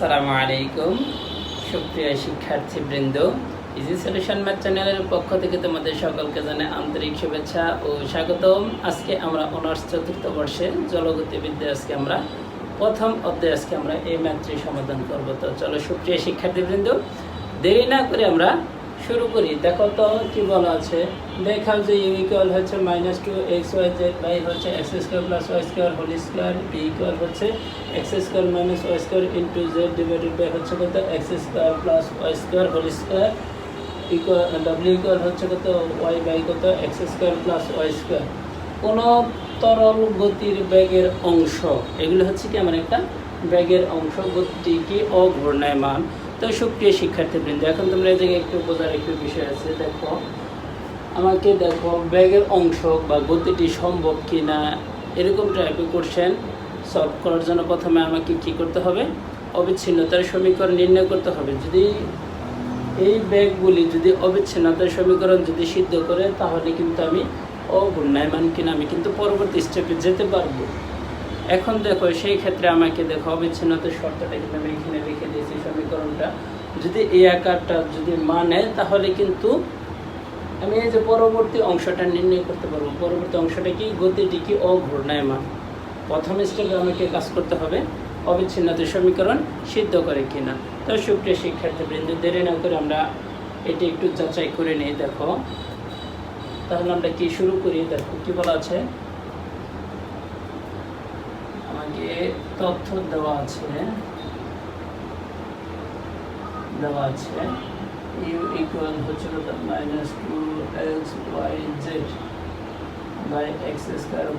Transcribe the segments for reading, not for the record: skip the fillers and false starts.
আসসালামু আলাইকুম সুপ্রিয় শিক্ষার্থীবৃন্দ, ইজি সলিউশন ম্যাথ চ্যানেলের পক্ষ থেকে তোমাদের সকলকে জানাই আন্তরিক শুভেচ্ছা ও স্বাগতম। আজকে আমরা অনার্স চতুর্থ বর্ষে জলগতিবিদ্যা আজকে আমরা প্রথম অধ্যায় আজকে আমরা এই ম্যাথটি সমাধান করব। তো চলো সুপ্রিয় শিক্ষার্থীবৃন্দ, দেরি না করে আমরা শুরু করি। দেখো তো কি বলা আছে, দেখাও যে ইউ ইকুয়াল হচ্ছে -2xyz বাই হচ্ছে x² + y² whole square, b equal হচ্ছে x² - y² into z divided by হচ্ছে কত x² + y² whole square equal w equal হচ্ছে কত y বাই কত x² + y²। কোন তরল গতির বেগের অংশ, এগুলো হচ্ছে কি আমার একটা বেগের অংশ, গতি কি অঘূর্ণায়মান। তো সুপ্রিয় শিক্ষার্থীবৃন্দ, এখন তোমরা এই জায়গায় একটু বোঝার একটু বিষয় আছে। দেখো আমাকে দেখো বেগের অংশ বা গতিটি সম্ভব কি না এরকম টাইপের কোশ্চেন সলভ করার জন্য প্রথমে আমাকে কি করতে হবে, অবিচ্ছিন্নতার সমীকরণ নির্ণয় করতে হবে। যদি এই বেগগুলি যদি অবিচ্ছিন্নতার সমীকরণ যদি সিদ্ধ করে, তাহলে কিন্তু আমি অঘূর্ণায়মান কিনা আমি কিন্তু পরবর্তী স্টেপে যেতে পারবো। এখন দেখো সেই ক্ষেত্রে আমাকে দেখো অবিচ্ছিন্নতার শর্তটা কিন্তু আমি এখানে লিখে দিয়েছি। সমীকরণটা যদি এই আকারটা যদি মানে, তাহলে কিন্তু আমি এই যে পরবর্তী অংশটা নির্ণয় করতে পারবো। পরবর্তী অংশটা কি, গতিটি কি অঘূর্ণায়মান। প্রথম স্টেপে আমাকে কাজ করতে হবে অবিচ্ছিন্নতার সমীকরণ সিদ্ধ করে কিনা। তো সুপ্রিয় শিক্ষার্থীবৃন্দ, দেরি না করে আমরা এটি একটু যাচাই করে নিই। দেখো তাহলে আমরা কি শুরু করি। দেখো কি বলা আছে, আমাকে তথ্য দেওয়া আছে ইউ ইকুয়াল হচ্ছে -2xyz বাই x²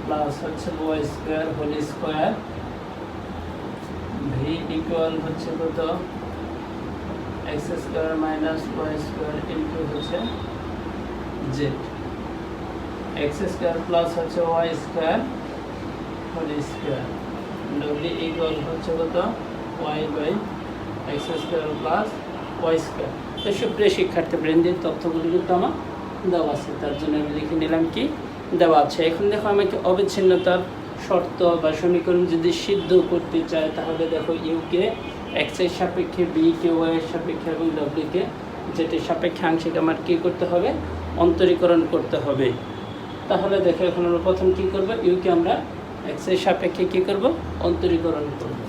প্লাস হচ্ছে y² whole square, V equal হচ্ছে কত x² - y² ইনটু হচ্ছে z, x² প্লাস হচ্ছে y² whole square, w equal হচ্ছে কত y by x² plus y²। তো সুপ্রিয় শিক্ষার্থীবৃন্দের তথ্যগুলি কিন্তু আমার দেওয়া আছে, তার জন্য আমি লিখে নিলাম কি দেওয়া আছে। এখন দেখো আমাকে অবিচ্ছিন্নতার শর্ত বা সমীকরণ যদি সিদ্ধ করতে চায়, তাহলে দেখো ইউকে এক্স এর সাপেক্ষে, বি কে ওয়াই এর সাপেক্ষে এবং ডব্লিউ কে যেটির সাপেক্ষে আংশিক আমার কী করতে হবে, অন্তরীকরণ করতে হবে। তাহলে দেখো এখন আমরা প্রথম কী করবো, ইউকে আমরা এক্স এর সাপেক্ষে কী করব, অন্তরীকরণ করব।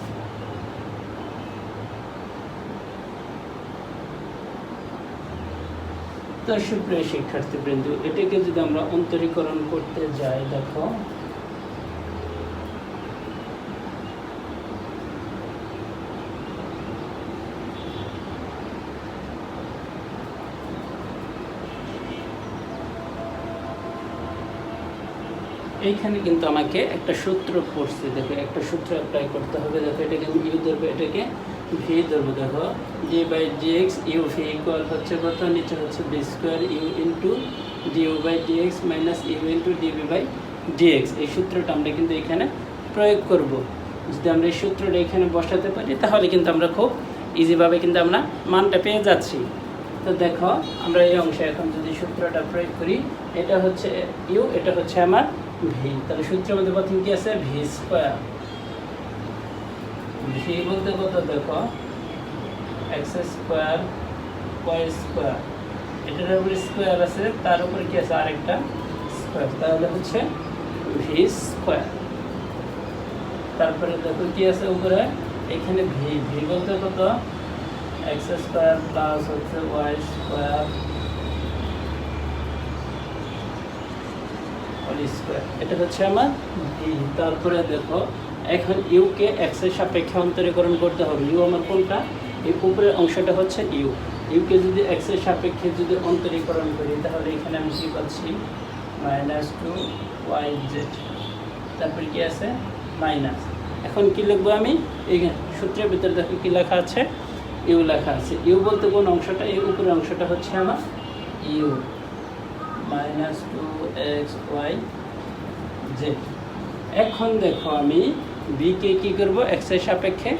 তো সুপ্রিয় শিক্ষার্থীবৃন্দ, এটাকে যদি আমরা অন্তরীকরণ করতে যাই, দেখো এইখানে কিন্তু আমাকে একটা সূত্র পড়ছে। দেখো একটা সূত্র অ্যাপ্লাই করতে হবে। দেখো এটাকে আমি ইউ ধরবো, এটাকে ভি ধরবো। দেখো d by d x u v equal হচ্ছে কত, নিচে হচ্ছে b square u into d u by d x minus u into d b by d x. এই সূত্রটা আমরা কিন্তু এখানে প্রয়োগ করব। যদি আমরা এই সূত্রটা এখানে বসাতে পারি, তাহলে কিন্তু আমরা খুব ইজিভাবে কিন্তু আমরা মানটা পেয়ে যাচ্ছি। তো দেখো আমরা এই অংশে এখন যদি সূত্রটা প্রয়োগ করি, এটা হচ্ছে ইউ, এটা হচ্ছে আমার ভি। তাহলে সূত্রের মধ্যে প্রথম কি আছে, ভি স্কোয়ার। ভি বলতে কত, দেখো x² y², এটার উপরে স্কোয়ার আছে, তার উপরে কি আছে আরেকটা স্কোয়ার, তাহলে হচ্ছে ভি স্কোয়ার। তারপরে দেখো কি আছে উপরে, এখানে ভি, ভি বলতে কত x² প্লাস হচ্ছে y² স্কয়ার, এটা হচ্ছে আমার ভি। তারপরে দেখো এখন ইউকে এক্স এর সাপেক্ষে অন্তরীকরণ করতে হবে। ইউ আমার কোনটা, এই উপরের অংশটা হচ্ছে ইউ। ইউকে যদি এক্স এর সাপেক্ষে যদি অন্তরীকরণ করি, তাহলে এখানে আমি কী পাচ্ছি, -2yz, তারপরে কি আছে মাইনাস। এখন কি লিখবো আমি, এই সূত্রের ভিতরে দেখো কি লেখা আছে, ইউ লেখা আছে। ইউ বলতে কোন অংশটা, এই উপরের অংশটা হচ্ছে আমার ইউ -2xyz। এখন দেখো আমি ভিকে কী করবো, এক্স এর সাপেক্ষে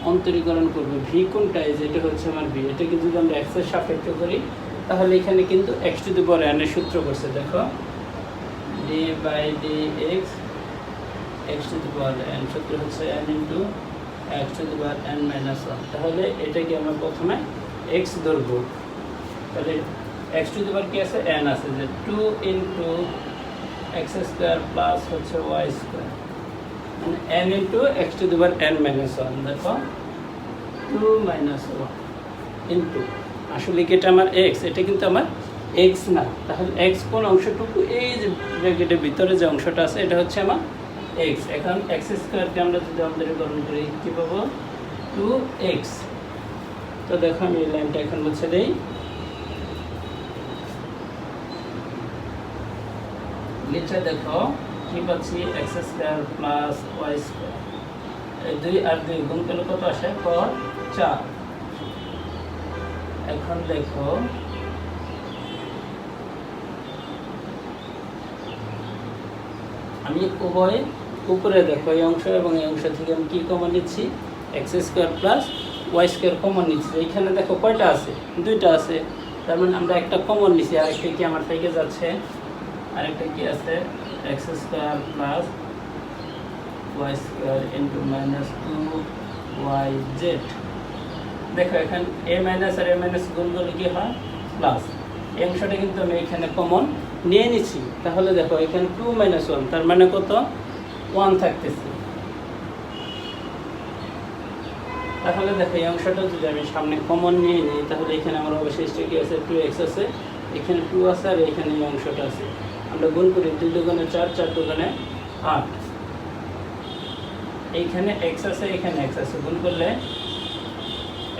অন্তরীকরণ করব। ভি কোনটা, যেটা হচ্ছে আমার ভি, এটাকে যদি আমরা এক্স এর সাপেক্ষে করি, তাহলে এখানে কিন্তু x to the power n এর সূত্র করছে। দেখো d by d x to the power n, সূত্র হচ্ছে n into x to the power n minus one. তাহলে এটাকে আমরা প্রথমে এক্স ধরবো। তাহলে এক্স টু দি পাওয়ার কি আছে, এন আছে, যে 2 ইন্টু এক্স স্কোয়ার প্লাস হচ্ছে ওয়াই স্কোয়ার, মানে N into x to the power n minus one. দেখো 2 মাইনাস ওয়ান ইন্টু, আসলে কি এটা আমার এক্স, এটা কিন্তু আমার এক্স না। তাহলে এক্স কোন অংশটুকু, এই যে ব্র্যাকেটের ভিতরে যে অংশটা আছে এটা হচ্ছে আমার এক্স। এখন এক্স স্কোয়ারকে আমরা যদি অন্তরীকরণ করি কী পাবো, 2x। তো দেখো আমি এই লাইনটা এখন মুছে দেই। নিচে দেখো কি পাচ্ছি, x square plus y square, এই 2 আর 2 গুণ করলে কত আসে, 4। এখন দেখো আমি উভয় উপরে দেখো এই অংশ এবং এই অংশ থেকে আমি কী কমন নিচ্ছি, x square plus y square common নিচ্ছি। এইখানে দেখো কয়টা আছে, 2টা আছে, তার মানে আমরা একটা কমন নিচ্ছি, আরেকটা কি আমার থেকে যাচ্ছে, আরেকটা কি আছে, x square plus y square into minus 2yz। দেখো এখানে এ মাইনাস আর এ মাইনাস গুণ করলে কি হয়, প্লাস। এই অংশটা কিন্তু আমি এখানে কমন নিয়ে নিচ্ছি। তাহলে দেখো এখানে 2 মাইনাস 1, তার মানে কত, 1 থাকতেছে। তাহলে দেখো এই অংশটা যদি আমি সামনে কমন নিয়ে নিই, তাহলে এখানে আমার অবশিষ্ট কি আছে, 2x আছে, এখানে 2 আছে, আর এখানে এই অংশটা আছে। আমরা গুণ করি, 2 দুগুণে 4, 4 দুগুণে 8। এইখানে x আছে, এখানে x আছে, গুণ করলে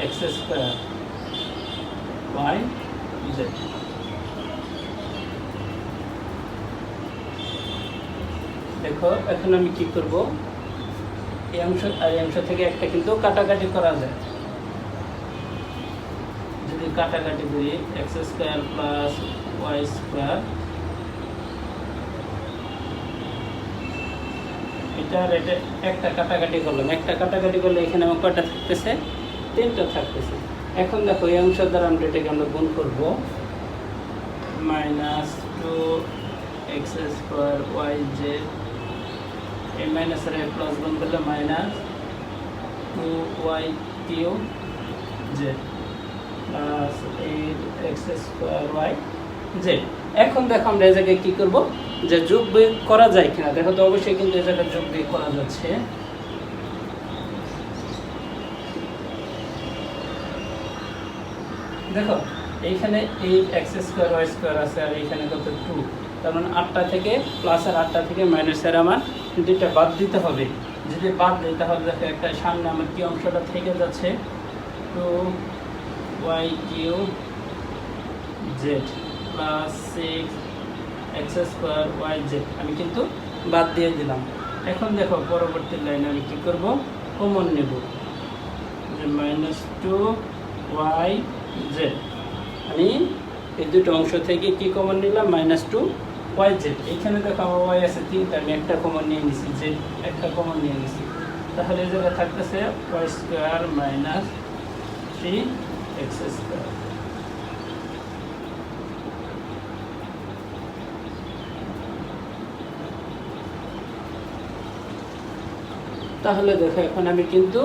x স্কোয়ার y z। দেখো এখন আমি কি করব, এই অংশ আর এই অংশ থেকে একটা কিন্তু কাটাকাটি করা যায়। যদি কাটাকাটি করি, x square plus y square, এটা আর এটা একটা কাটাকাটি করলাম, একটা কাটাকাটি করলে এখানে আমার কয়টা থাকতেছে, 3টা থাকতেছে। এখন দেখো এই অংশ দ্বারা আমরা এটাকে আমরা গুণ করবো, minus 2x square y z, এই মাইনাস আর প্লাস গুণ করলে minus 2y cube z plus 8x square y z. এখন দেখো আমরা এই জায়গায় কী করবো, যে যোগ বিয়োগ করা যায় কিনা, দেখো তো অবশ্যই কিন্তু এই জায়গায় যোগ বিয়োগ করা যাচ্ছে। দেখো এইখানে এই এক্স স্কোয়ার ওয়াই স্কোয়ার আছে, আর এইখানে কত 2, তার মানে 8টা থেকে প্লাস আর 8টা থেকে মাইনাসের আমার 2টা বাদ দিতে হবে। যদি বাদ দিই তাহলে দেখো একটা সামনে আমার কি অংশটা থেকে যাচ্ছে, 2y cube z plus 6x square y z, আমি কিন্তু বাদ দিয়ে দিলাম। এখন দেখো পরবর্তী লাইনে আমি কী করব, কমন নেব, যে মাইনাস 2y জেড। আমি এই দুটো অংশ থেকে কি কমন নিলাম, মাইনাস 2y জেড। এখানে দেখো আমার ওয়াই আছে 3টা, আমি একটা কমন নিয়ে নিছি, জেড একটা কমন নিয়ে নিছি। তাহলে এই জায়গায় থাকতেছে Y square minus 3x square. তাহলে দেখো এখন আমি কিন্তু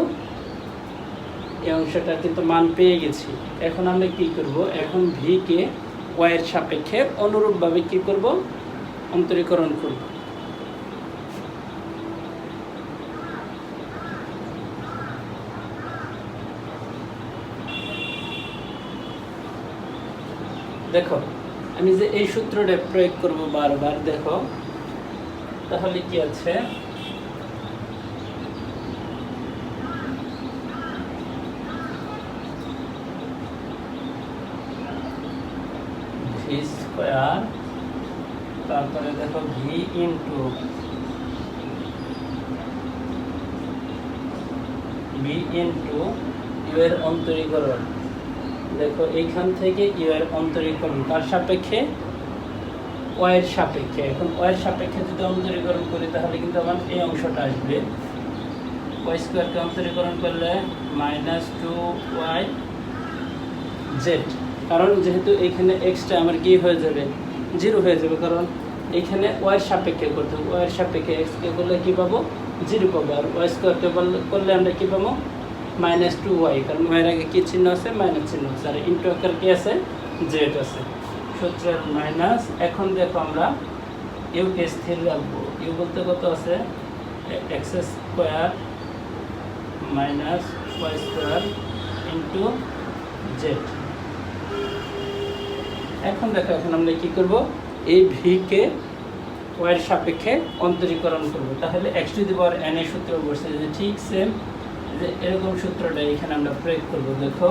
এই অংশটা কিন্তু মান পেয়ে গেছি। এখন আমরা কি করব, এখন ভি কে ওয়াই এর সাপেক্ষে অনুরূপভাবে কি করব, অন্তরীকরণ করব। দেখো আমি যে এই সূত্রটা প্রয়োগ করব বারবার, দেখো তাহলে কি আছে, ভি স্কোয়ার, তারপরে দেখো ভি ইন্টু ইউ এর অন্তরীকরণ। দেখো এইখান থেকে ইউ এর অন্তরীকরণ কার সাপেক্ষে, ওয়াই এর সাপেক্ষে। এখন ওয়াই এর সাপেক্ষে যদি অন্তরীকরণ করি তাহলে কিন্তু আমার এই অংশটা আসবে, ওয়াই স্কোয়ারকে অন্তরীকরণ করলে মাইনাস 2y জেড। কারণ যেহেতু এইখানে এক্সটা আমার কি হয়ে যাবে, 0 হয়ে যাবে, কারণ এইখানে ওয়াই এর সাপেক্ষে করতে হবে, ওয়াই এর সাপেক্ষে এক্সকে করলে কী পাবো, জিরো পাবো, আর ওয়াই স্কোয়ারকে করলে আমরা কী পাবো -2y, কারণ ওয়াইয়ের আগে কী চিহ্ন আছে মাইনাস চিহ্ন আছে, আর ইন্টু আকার কী আছে জেড আছে, সূত্রের মাইনাস। এখন দেখো আমরা ইউকে স্থির রাখবো, ইউ বলতে কত আছে x square minus y square into z. এখন দেখো এখন আমরা কী করবো, এই ভিকে ওয়াইয়ের সাপেক্ষে অন্তরীকরণ করব, তাহলে x to the power N এর সূত্র বসে যে ঠিক সেম যে এরকম সূত্রটা এখানে আমরা প্রয়োগ করব। দেখো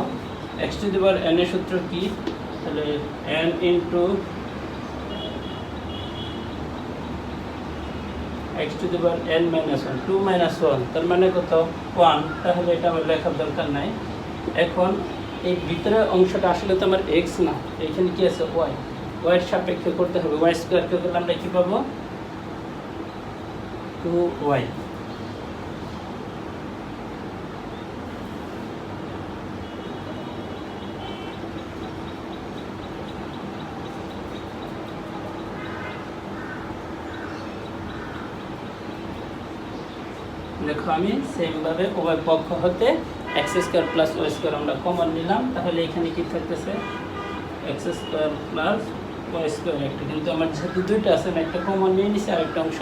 x to the power N এর সূত্র কি, তাহলে N into x to the power n minus one, 2 minus 1 তার মানে কত 1, তাহলে এটা আমার লেখার দরকার নাই। এখন এই ভিতরের অংশটা আসলে তো আমার এক্স না, এখানে কি আছে ওয়াই, ওয়াইয়ের সাপেক্ষে করতে হবে, ওয়াই স্কোয়ারকে করলে আমরা কী পাবো 2y। দেখো আমি সেমভাবে উভয় পক্ষ হতে x square plus y square আমরা কমন নিলাম, তাহলে এখানে কি থাকতেছে x square plus y square একটা, কিন্তু আমার যেহেতু দুইটা আছে আমি একটা কমন নিয়ে নিচ্ছি, আরেকটা অংশ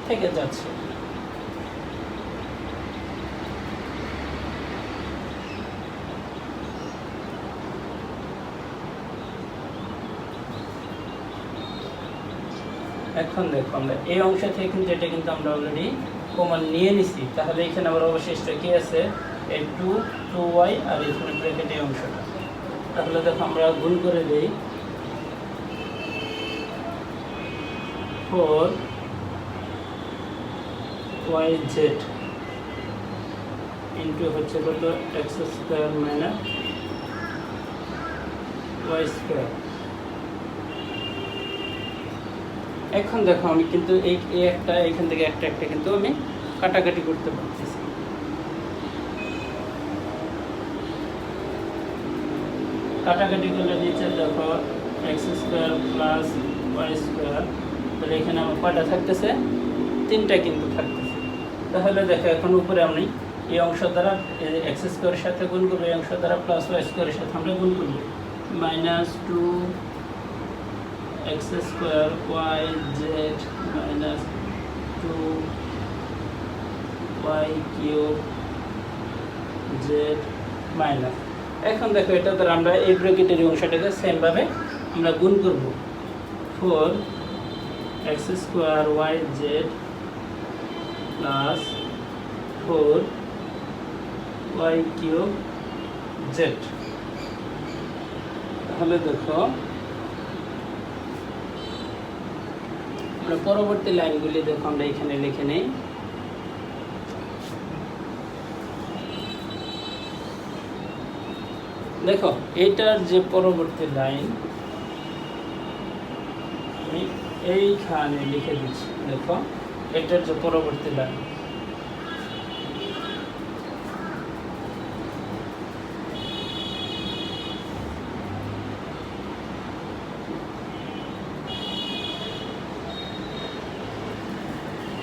থেকে যাচ্ছে। এখন দেখো আমরা এই অংশ থেকে কিন্তু এটা কিন্তু আমরা অলরেডি কমন নিয়ে নিছি, তাহলে এখানে আবার অবশিষ্ট কি আছে এই 2y আর এখানে ব্র্যাকেট এই অংশটা, তাহলে দেখো আমরা গুণ করে দিই 4yz ইন্টু হচ্ছে কত x square minus y square. এখন দেখো আমি কিন্তু এই একটা এখান থেকে একটা কিন্তু আমি কাটাকাটি করতে পারতেছি, কাটাকাটি করলে নিচে দেখো x square plus y square, তাহলে এখানে আমার কয়টা থাকতেছে 3টা কিন্তু থাকতেছে। তাহলে দেখো এখন উপরে আমি এই অংশ দ্বারা এক্স স্কোয়ারের সাথে গুণ করবো, এই অংশ দ্বারা প্লাস ওয়াই স্কোয়ারের সাথে আমরা গুণ করবো, -2 x square y z minus 2y cube z minus. এখন দেখো এটা দ্বারা আমরা এই ব্র্যাকেটের অংশটাকে সেমভাবে আমরা গুণ করব, 4x square y z plus 4y cube z. তাহলে দেখো আমরা পরবর্তী লাইনগুলি দেখো আমরা এখানে লিখে নেই। দেখো এইটার যে পরবর্তী লাইন আমি এইখানে লিখে দিচ্ছি, দেখো এটার যে পরবর্তী লাইন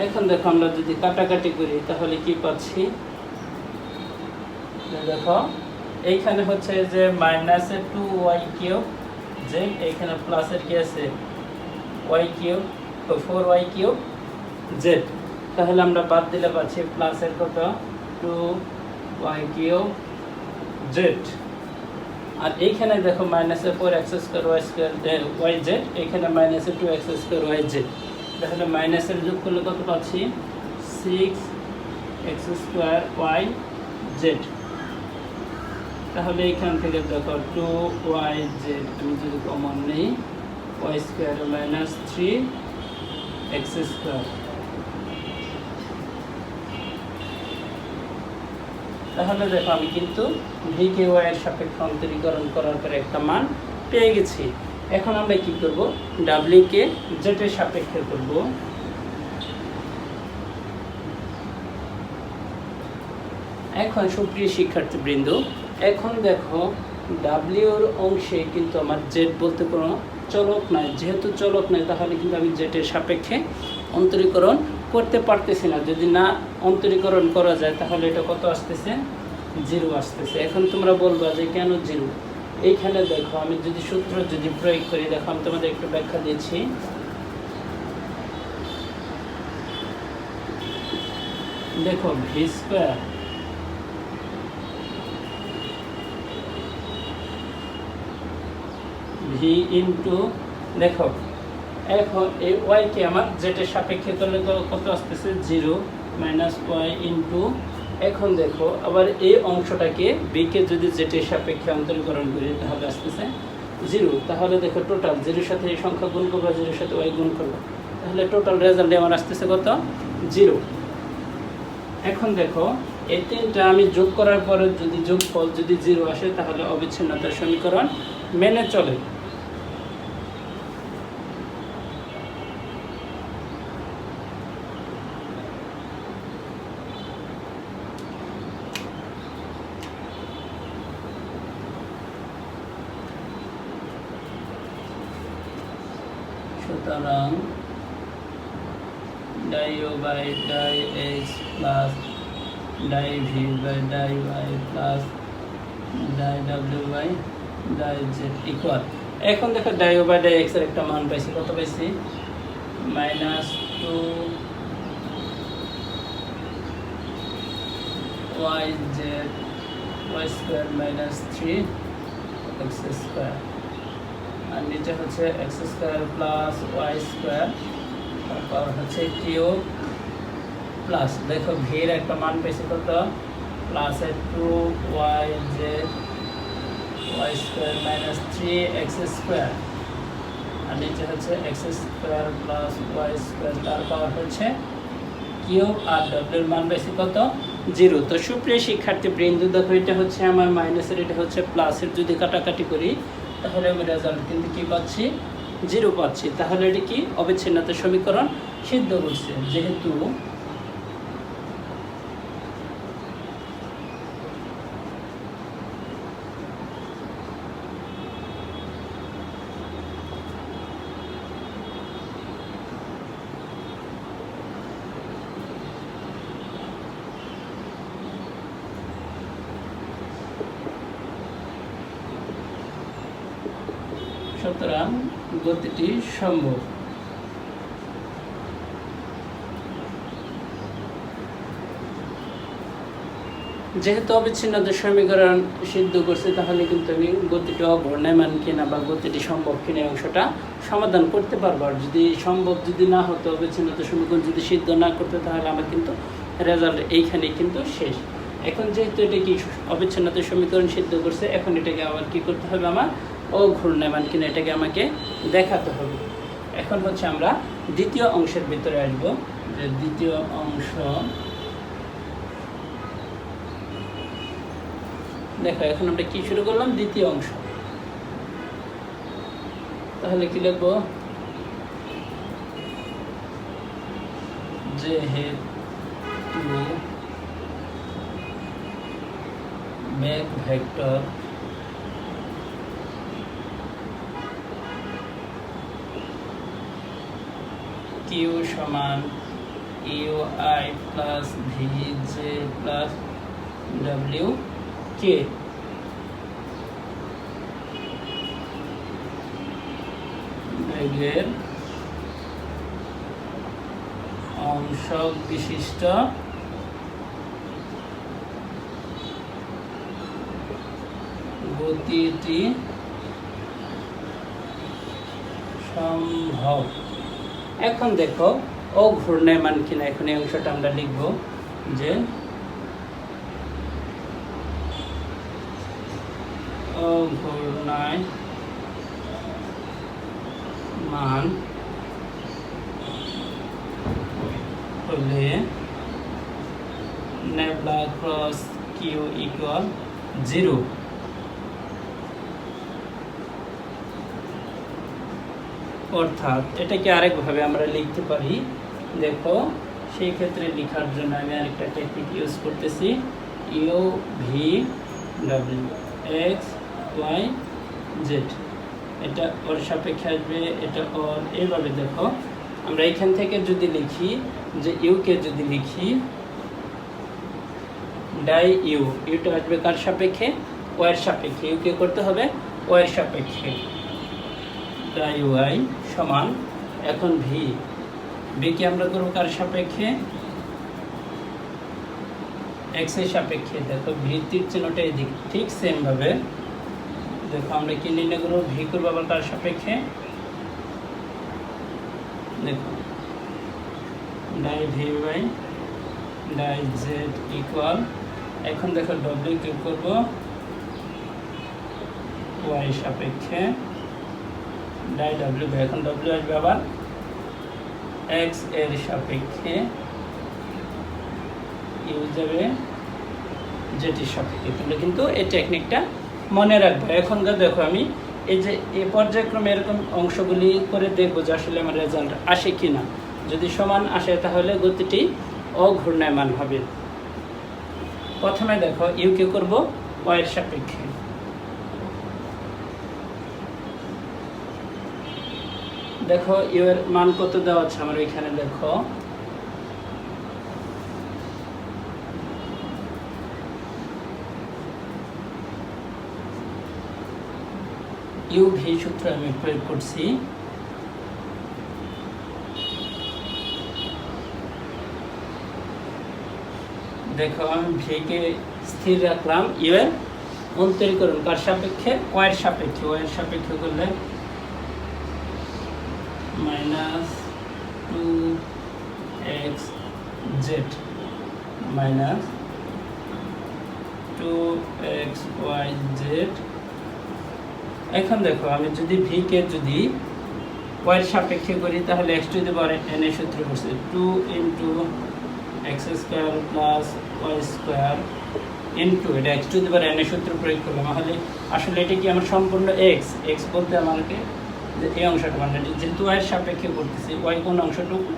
এখন দেখো আমরা যদি কাটাকাটি করি তাহলে কি পাচ্ছি, দেখো এইখানে হচ্ছে যে মাইনাসের 2y কিউব জেড, এইখানে প্লাসের কি আছে y কিউব, তো 4y কিউব জেড, তাহলে আমরা বাদ দিলে পাচ্ছি প্লাসের কত 2y কিউব জেড, আর এইখানে দেখো মাইনাসের 4x square y square y z, এইখানে মাইনাসের 2x স্কোয়ার ওয়াই জেড, তাহলে মাইনাসের যোগ করলে কত পাচ্ছি 6x স্কোয়ার ওয়াই জেড। তাহলে এখান থেকে দেখো 2yz আমি যদি কমন নেই Y square minus 3x square, তাহলে দেখো আমি কিন্তু ভিকে ওয়াই এর সাপেক্ষে অন্তরীকরণ করার পরে একটা মান পেয়ে গেছি। এখন আমরা কি করব, ডাব্লিউ কে জেড এর সাপেক্ষে করব। এখন সুপ্রিয় শিক্ষার্থীবৃন্দ, এখন দেখো ডাব্লিউর অংশে কিন্তু আমার জেড বলতে কোনো চলক নাই, যেহেতু চলক নাই তাহলে কিন্তু আমি জেড এর সাপেক্ষে অন্তরীকরণ করতে পারতেছি না, যদি না অন্তরীকরণ করা যায় তাহলে এটা কত আসতেছে, 0 আসতেছে। এখন তোমরা বলবা যে কেন 0? এইখানে দেখো আমি যদি সূত্র যদি প্রয়োগ করি, দেখো আমি তোমাদের একটু ব্যাখ্যা দিচ্ছি। দেখো ভি স্কোয়ার ভি ইন্টু, দেখো এখন এই ওয়াইকে আমার জেটের সাপেক্ষে করলে কত আসতেছে, 0 মাইনাস ওয়াই ইন্টু, এখন দেখো আবার এই অংশটাকে বিকে যদি জেটের সাপেক্ষে অন্তরীকরণ করি তাহলে আসতেছে 0। তাহলে দেখো টোটাল 0-এর সাথে এই সংখ্যা গুণ করবো, 0-এর সাথে ওয়াই গুণ করবো, তাহলে টোটাল রেজাল্টে আমার আসতেছে কত, 0। এখন দেখো এই তিনটা আমি যোগ করার পরে যদি যোগফল যদি 0 আসে তাহলে অবিচ্ছিন্নতার সমীকরণ মেনে চলে। সুতরাং d o by d x plus d v by d y plus d ডাব্লিউ বাই ডাই জেড ইকুয়াল, এখন দেখো d o by d x এর একটা মান পাইছি, কত পাইছি, -2 y z y square minus 3 x square, আর নিচে হচ্ছে x square plus y square, তারপর হচ্ছে কিউব প্লাস, দেখো ভির একটা মান পেয়েছি কত, প্লাসের 2 y z y square minus 3 x square, আর নিচে হচ্ছে x square plus y square, তারপর হচ্ছে কিউব, আর ডব্লিউর মান পেয়েছি কত, 0। তো সুপ্রিয় শিক্ষার্থী বৃন্দ, দেখো এটা হচ্ছে আমার মাইনাসের, এটা হচ্ছে প্লাসের, যদি কাটাকাটি করি তাহলে আমি রেজাল্ট কিন্তু কি পাচ্ছি, 0 পাচ্ছি। তাহলে এটি কি অবিচ্ছিন্নতার সমীকরণ সিদ্ধ করছে, যেহেতু সুতরাং গতিটি সম্ভব। যেহেতু অবিচ্ছিন্নতার সমীকরণ সিদ্ধ করছে, তাহলে কিন্তু আমি গতিটি অঘূর্ণায়মান কিনা বা গতিটি সম্ভব কিনা অংশটা সমাধান করতে পারবো। আর যদি সম্ভব যদি না হতো, অবিচ্ছিন্নতার সমীকরণ যদি সিদ্ধ না করতে, তাহলে আমার কিন্তু রেজাল্ট এইখানেই কিন্তু শেষ। এখন যেহেতু এটা কি অবিচ্ছিন্নতার সমীকরণ সিদ্ধ করছে, এখন এটাকে আবার কি করতে হবে, আমার অঘূর্ণায়মান কিনা এটাকে আমাকে দেখাতে হবে। এখন হচ্ছে আমরা দ্বিতীয় অংশের ভিতরে আসবো, যে দ্বিতীয় অংশ, দেখো এখন আমরা কি শুরু করলাম, দ্বিতীয় অংশ। তাহলে কি লিখবো, যেহেতু বেগ ভেক্টর কিউ সমান u i plus v j plus ডাব্লিউ কে, বেগের অংশক বিশিষ্ট গতিটি সম্ভব। এখন দেখো অঘূর্ণায়মান কিনা, এখন এই অংশটা আমরা লিখব, যে অঘূর্ণায়মান হলে নেবলা ক্রস কিউ ইকুয়াল 0। অর্থাৎ এটাকে আরেকভাবে আমরা লিখতে পারি, দেখো সেই ক্ষেত্রে লেখার জন্য আমি আরেকটা টেকনিক ইউজ করতেছি, ইউ ভি ডাব্লিউ এক্স ওয়াই জেড, এটা ওর সাপেক্ষে আসবে, এটা ওর, এইভাবে দেখো আমরা এখান থেকে যদি লিখি যে ইউকে যদি লিখি ডাই ইউটা আসবে কার সাপেক্ষে? ওয়াইয়ের সাপেক্ষে। ইউকে করতে হবে ওয়াইয়ের সাপেক্ষে। ডাই ওয়াই সমান এখন ভিকে আমরা করবো কার সাপেক্ষে? এক্স এর সাপেক্ষে। দেখো ভিত্তির চিহ্নটা এদিক, ঠিক সেম ভাবে দেখো আমরা কি নির্ণয় করবো? ভি করবো আবার কার সাপেক্ষে? দেখো d v by d z equal, এখন দেখো ডব্লিউ কে করবো ওয়াই সাপেক্ষে ডাই ডব্লিউ বাই, এখন ডব্লিউ আসবে আবার এক্স এর সাপেক্ষে, ইউ যাবে জেটির সাপেক্ষে। তোমরা কিন্তু এই টেকনিকটা মনে রাখবে। এখনকার দেখো আমি এই যে এই পর্যায়ক্রমে এরকম অংশগুলি করে দেখবো যে আসলে আমার রেজাল্ট আসে কি না। যদি সমান আসে তাহলে গতিটি অঘূর্ণায়মান হবে। প্রথমে দেখো ইউকে করব ওয়াইয়ের সাপেক্ষে। দেখো ইউ এর মান কত দেওয়া আছে আমার এখানে? দেখো ইউ ভি সূত্র আমি প্রয়োগ করছি। দেখো আমি ভিকে স্থির রাখলাম, ইউ এর অন্তরীকরণ কার সাপেক্ষে? ওয়াইয়ের সাপেক্ষে। ওয়াইয়ের সাপেক্ষে করলে minus 2x Z minus 2xy Z. এখন দেখো আমি যদি ভিকে যদি ওয়াইয়ের সাপেক্ষে করি তাহলে x to the power n এর সূত্র করছে 2 into x square plus y square into এটা x to the power n এর সূত্র প্রয়োগ করলাম। তাহলে আসলে এটা কি আমার সম্পূর্ণ এক্স বলতে আমাকে যে এই অংশটা, মানে যেহেতু ওয়াইয়ের সাপেক্ষে করতেছি, ওয়াই কোন অংশটুকু?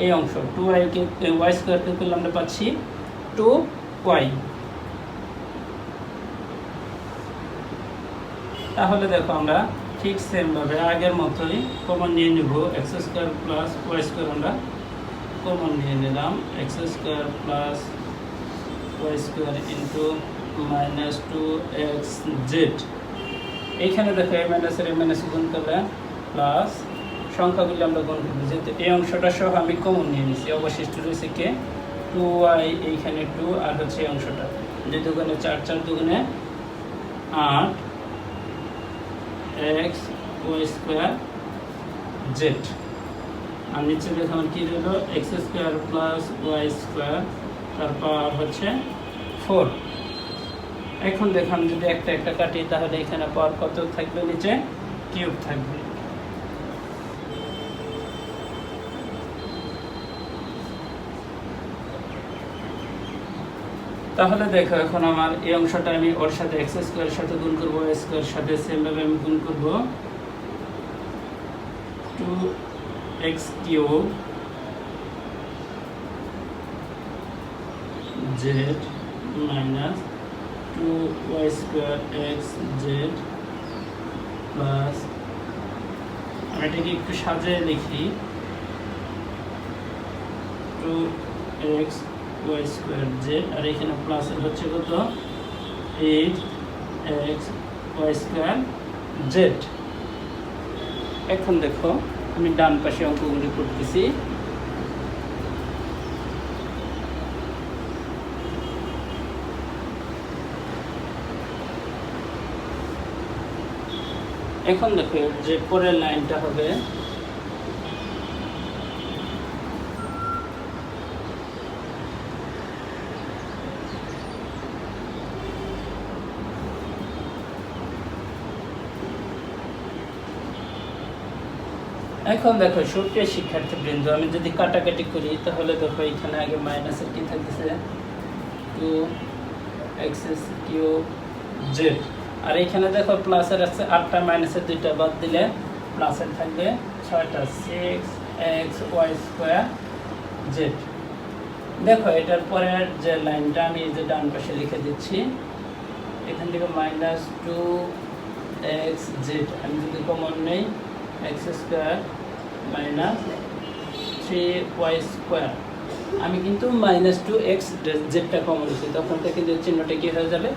এই অংশ 2y কে ওয়াই স্কোয়ারকে করলে আমরা পাচ্ছি 2y। তাহলে দেখো আমরা ঠিক সেম ভাবে আগের মতোই কমন নিয়ে নেব, x square plus y square আমরা কমন নিয়ে নিলাম, x square plus y square into minus 2x z. এইখানে দেখো এ মাইনাসের এ মাইনাস গুণ করলে প্লাস সংখ্যাগুলি আমরা গুণ করবো, যেহেতু এই অংশটা সহ আমি কমন নিয়ে নিয়েছি। অবশিষ্ট রয়েছে কে? 2y, এইখানে 2 আর হচ্ছে এই অংশটা, যে দুগুণে 4 4 দুগুণে 8 এক্স ওয়াই স্কোয়ার জেড। আর নিচে দেখো আমার কী রইল? X square plus y square, তারপর হচ্ছে 4। এখন দেখো আমি যদি একটা একটা কাটি তাহলে এখানে পাওয়ার কত থাকবে? নিচে কিউব থাকবে। তাহলে দেখো এখন আমার এই অংশটা আমি ওর সাথে এক্স স্কোয়ারের সাথে গুণ করবো, ওয়াই স্কোয়ারের সাথে সেমভাবে আমি গুণ করবো 2x cube z minus 2y square x Z plus, আমি এটাকে একটু সাজিয়ে লিখি 2x ওয়াই স্কোয়ার জেড, আর এখানে প্লাসের হচ্ছে কত? 8x Y square Z. এখন দেখো আমি ডান পাশে অঙ্কগুলি করতেছি। এখন দেখো যে পরের লাইনটা হবে এখন দেখো সুপ্রিয় শিক্ষার্থীবৃন্দ, আমি যদি কাটাকাটি করি তাহলে দেখো এখানে আগে মাইনাসের কি থাকতেছে 2x কিউব জেড, আর এখানে দেখো প্লাসের আছে 8টা, মাইনাসের 2টা বাদ দিলে প্লাসের থাকবে 6টা, 6x ওয়াই স্কোয়ার জেড। দেখো এটার পরের যে লাইনটা আমি এই যে ডান পাশে লিখে দিচ্ছি, এখান থেকে মাইনাস 2x জেড, আমি যদি কমন নেই x square minus 3y square আমি কিন্তু -2x জেডটা কমন নিচ্ছি, তখন থেকে যে চিহ্নটা কি হয়ে যাবে,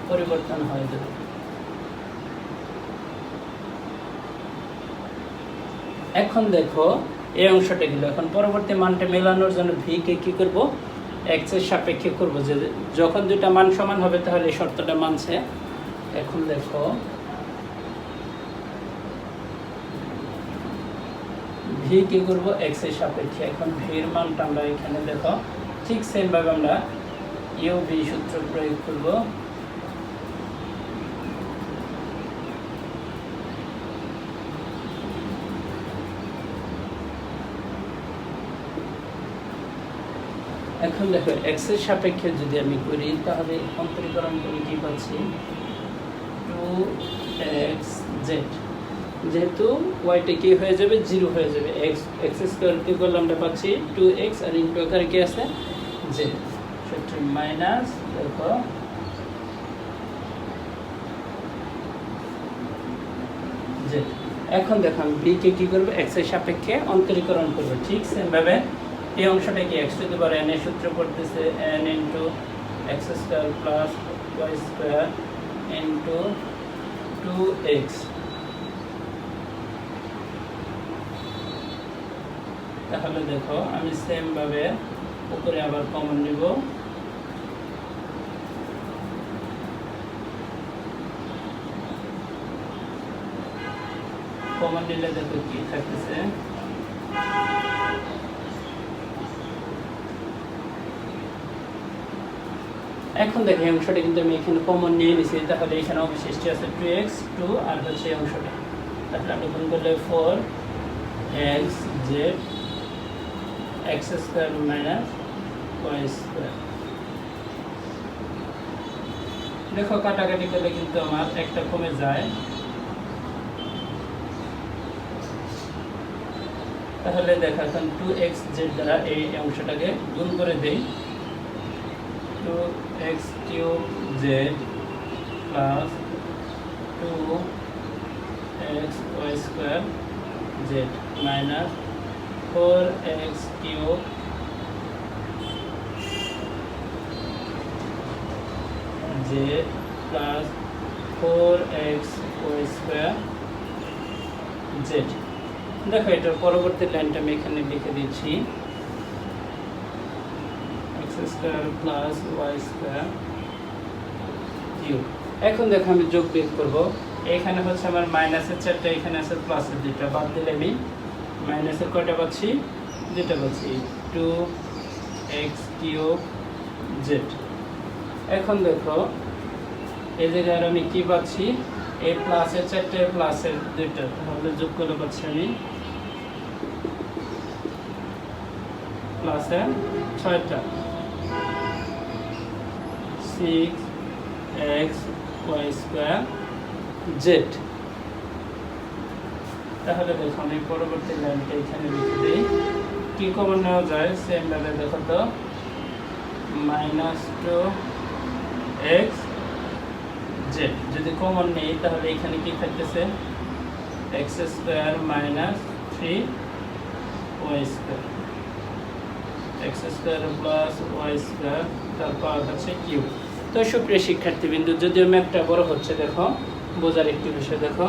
পরিবর্তন হয়ে যাবে। এখন দেখো এই অংশটা গেল। এখন পরবর্তী মানটা মেলানোর জন্য ভি কে কি করব, x এর সাপেক্ষে করব, যে যখন দুইটা মান সমান হবে তাহলে এই শর্তটা মানছে। এখন দেখো ভি কি করব, x এর সাপেক্ষে। এখন ভি এর মানটা আমরা এখানে দেখো ঠিক সেম ভাবে আমরা ইউ ভি সূত্র প্রয়োগ করব। এখন দেখো x এর সাপেক্ষে যদি আমি করি তাহলে অন্তরীকরণ করে কি পাচ্ছি, 2xz, যেহেতু ওয়াইটা কি হয়ে যাবে, 0 হয়ে যাবে। x স্কয়ার কি করলে আমরা পাচ্ছি 2x, আর ইনটু আকারে কি আছে, z, সূত্র মাইনাস দেখো z। এখন দেখো আমি b কে কি করব, x এর সাপেক্ষে অন্তরীকরণ করব। ঠিক সেম ভাবে এই অংশটা কি x two the power n এর সূত্র পড়তেছে n into x square plus y square into 2x। তাহলে দেখো আমি সেম ভাবে উপরে আবার কমন নিব, কমন নিলে দেখো কি থাকতেছে, এখন দেখো এই অংশটা কিন্তু আমি এখানে কমন নিয়ে নিছি, তাহলে এখানে অবশিষ্ট আছে 2x 2 আর হচ্ছে এই অংশটা, তাহলে আমরা গুণ করলে 4xz x square minus y square. দেখো কাটাকাটি করলে কিন্তু আমার একটা কমে যায়, তাহলে দেখো এখন 2xz দ্বারা এই অংশটাকে গুণ করে দেই, 2x cube z plus 2x y square z minus 4x cube z plus 4x y square z। দেখো এটার পরবর্তী লাইনটা আমি এখানে লিখে দিচ্ছি, x square plus y square cube. এখন দেখো আমি যোগ বিয়োগ করব, এখানে হচ্ছে আমার মাইনাসের 4টা, এখানে আছে প্লাসের 2টা, বাদ দিলে আমি মাইনাসের কয়টা পাচ্ছি, 2টা পাচ্ছি, 2x কিউব z। এখন দেখো এই জায়গায় আমি কি পাচ্ছি, এই প্লাসের 4টা প্লাসের 2টা, তাহলে যোগ করে পাচ্ছি আমি প্লাসের 6টা, 6x y স্কয়ার z। তাহলে দেখো আমি পরবর্তী লাইনটা এখানে লিখে দিই, কি কমন নেওয়া যায়, সেম ভাবে দেখো তো -2x z যদি কমন নেই তাহলে এখানে কি থাকতেছে, x square minus 3y square, x square plus y square, তারপর হচ্ছে কিউব। তো সুপ্রিয় শিক্ষার্থীবৃন্দ, যদিও ম্যাপটা বড় হচ্ছে, দেখো বোঝার একটি বিষয়, দেখো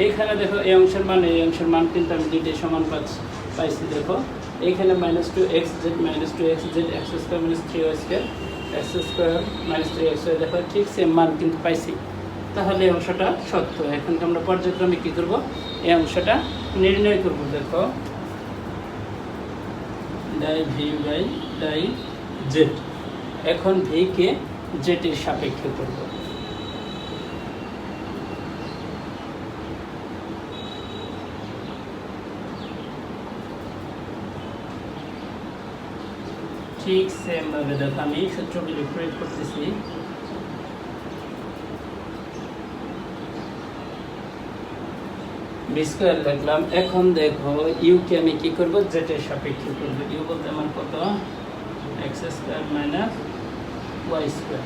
এইখানে দেখো এই অংশের মান এই অংশের মান কিন্তু আমি দুইটাই সমান পাইছি। দেখো এইখানে -2xz -2xz x square minus 3y square x square minus 3xy, দেখো ঠিক সেম মান কিন্তু পাইছি, তাহলে এই অংশটা সত্য। এখন আমরা পর্যায়ক্রমে কি করব, এই অংশটা নির্ণয় করব। দেখো d v by d Z, এখন ভি কে জেড এর সাপেক্ষে করব। ঠিক সেম ভাবে দেখো আমি সূত্রগুলি প্রয়োগ করতেছি, বি স্কয়ার লিখলাম। এখন দেখো ইউ কে আমি কি করব, জেড এর সাপেক্ষে করব। ইউ বলতে আমার কত, x square minus y square,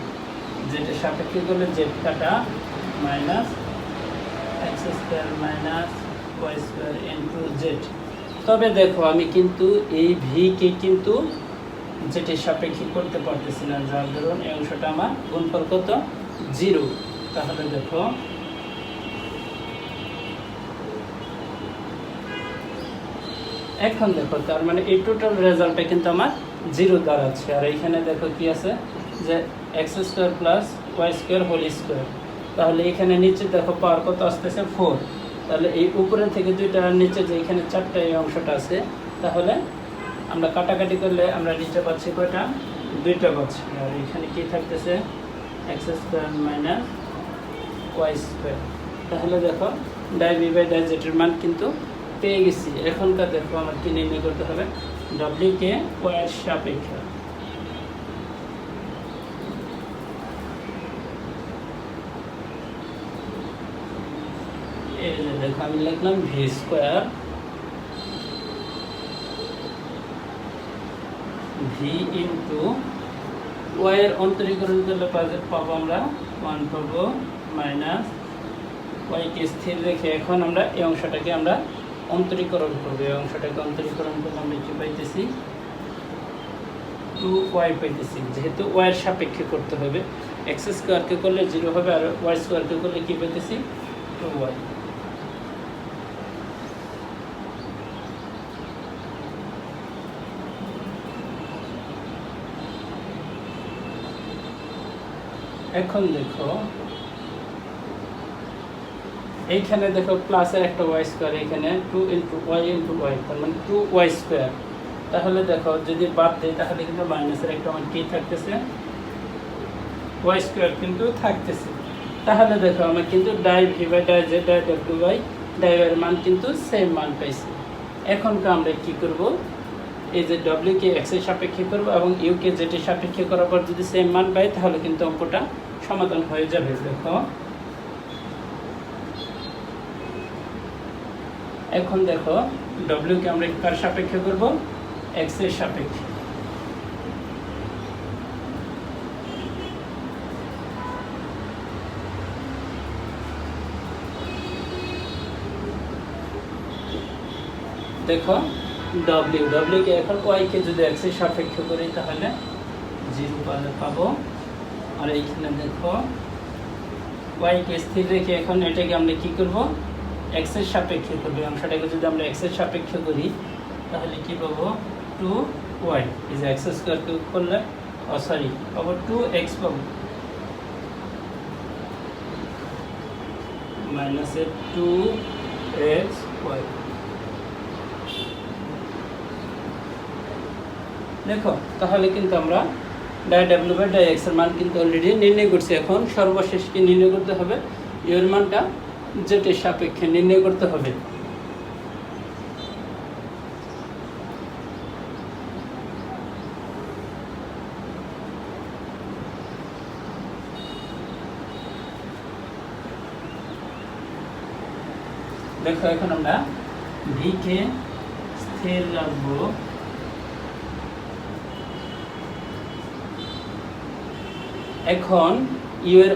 Z এর সাপেক্ষে করলে জেড কাটা minus x square minus y square into Z. তবে দেখো আমি কিন্তু এই ভি কে কিন্তু যেটির সাপেক্ষে করতে পারতেছি না, যার ধরুন এই অংশটা আমার গুণফল কত 0। তাহলে দেখো এখন দেখো তার মানে এই টোটাল রেজাল্টটা কিন্তু আমার 0 দাঁড়াচ্ছে। আর এইখানে দেখো কি আছে যে x² plus y² whole square. তাহলে এখানে নিচে দেখো পাওয়ার কত আসতেছে 4। তাহলে এই উপরে থেকে দুইটা নিচে যে এখানে 4টা এই অংশটা আছে, তাহলে আমরা কাটাকাটি করলে আমরা নিচে পাচ্ছি কয়টা 2টা পাচ্ছি। আর এখানে কি থাকতেছে x² মাইনাস y²। তাহলে দেখো ডাই বাই ডাই জেটের মান কিন্তু পেয়ে গেছি। এখনকার দেখো আমার কি নির্ণয় করতে হবে, w কে y এর সাপেক্ষে। এই যে দেখো আমি লিখলাম v² v ইন্টু y এর অন্তরীকরণ করলে পাবো আমরা 1 পাবো মাইনাস y কে স্থির রেখে এখন আমরা এই অংশটাকে আমরা অন্তরীকরণ করবো। এই অংশটাকে অন্তরীকরণ করলে আমরা কি পাইতেছি 2y পাইতেছি। যেহেতু y এর সাপেক্ষে করতে হবে, x² কে করলে 0 হবে আর y² কে করলে কি পাইতেছি 2y। এখন দেখো এইখানে দেখো প্লাসের একটা y², এখানে 2 ইন্টু y ইন্টু y, তার মানে 2y²। তাহলে দেখো যদি বাদ দেয় তাহলে কিন্তু মাইনাসের একটা মান কি থাকতেছে y² কিন্তু থাকতেছে। তাহলে দেখো আমরা কিন্তু ডাই v বাই ডাই z ডাই w বাই ডাই এর মান কিন্তু সেম মান পাইছি। এখনকার আমরা কি করব, এই যে w কে x এর সাপেক্ষে করব এবং u কে z এর সাপেক্ষে করার পর যদি সেম মান পাই তাহলে কিন্তু অঙ্কটা সমাধান হয়ে যাবে। দেখো এখন দেখো w কে আমরা কার সাপেক্ষে করব, x এর সাপেক্ষে। দেখো w কে এখন y কে যদি x এর সাপেক্ষে করি তাহলে 0 পাবো। আর এইখানে দেখো y কে স্থির রেখে এখন এটাকে আমরা কি করব, x এর সাপেক্ষে করব। অংশটাকে যদি আমরা x এর সাপেক্ষে করি তাহলে কি পাবো 2y। এই যে x² কে করলে পাবো 2x পাবো মাইনাস 2xy। দেখো তাহলে কিন্তু আমরা die w by die x এর মান কিন্তু অলরেডি নির্ণয় করছি। এখন সর্বশেষ কি নির্ণয় করতে হবে, u এর মানটা z এর সাপেক্ষে নির্ণয় করতে হবে। দেখো এখন আমরা v কে স্থির রাখবো, এখন u এর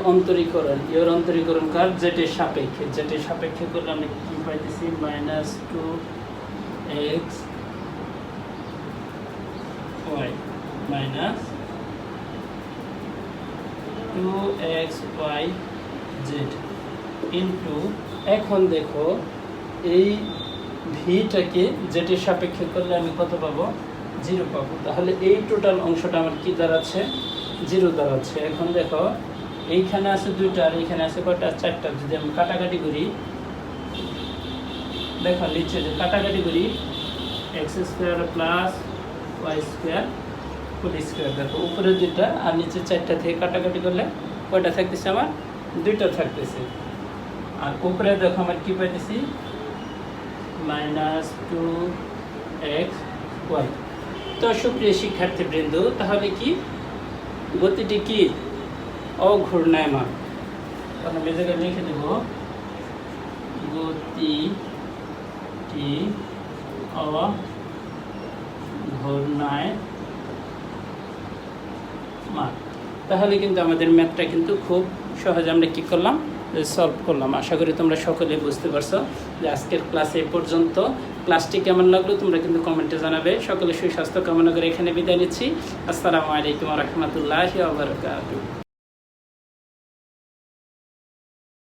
অন্তরীকরণ কার z এর সাপেক্ষে করলে আমরা কি পাইতেছি minus 2xy minus 2xyz into এখন দেখো এই ভিটাকে z এর সাপেক্ষে করলে আমি কত পাবো 0 পাবো। তাহলে এই টোটাল অংশটা আমার কি দাঁড়াচ্ছে 0 দাঁড়াচ্ছে। এখন দেখো এইখানে আছে 2টা আর এইখানে আছে কয়টা 4টা। যদি আমি কাটাকাটি করি, দেখো নিচে যে কাটাকাটি করি x² plus y² whole square. দেখো উপরে 2টা আর নিচে 4টা থেকে কাটাকাটি করলে কয়টা থাকতেছে আমার 2টা থাকতেছে। আর উপরে দেখো আমার কি পাইতেছি মাইনাস 2xy। তো সুপ্রিয় শিক্ষার্থীবৃন্দ, তাহলে কি গতিটি কি অঘূর্ণায়মান। তখন এই জায়গায় লিখে দেব গতিটি অঘূর্ণায়মান। তাহলে কিন্তু আমাদের ম্যাথটা কিন্তু খুব সহজে আমরা কি করলাম সলভ করলাম। আশা করি তোমরা সকলে বুঝতে পারছো যে আজকের ক্লাস এই পর্যন্ত। ক্লাসটি কেমন লাগলো তোমরা কিন্তু কমেন্টে জানাবে। সকলে সুস্বাস্থ্য কামনা করে এখানে বিদায় নিচ্ছি। আসসালামু আলাইকুম ওয়া রাহমাতুল্লাহি ওয়া বারাকাতুহু।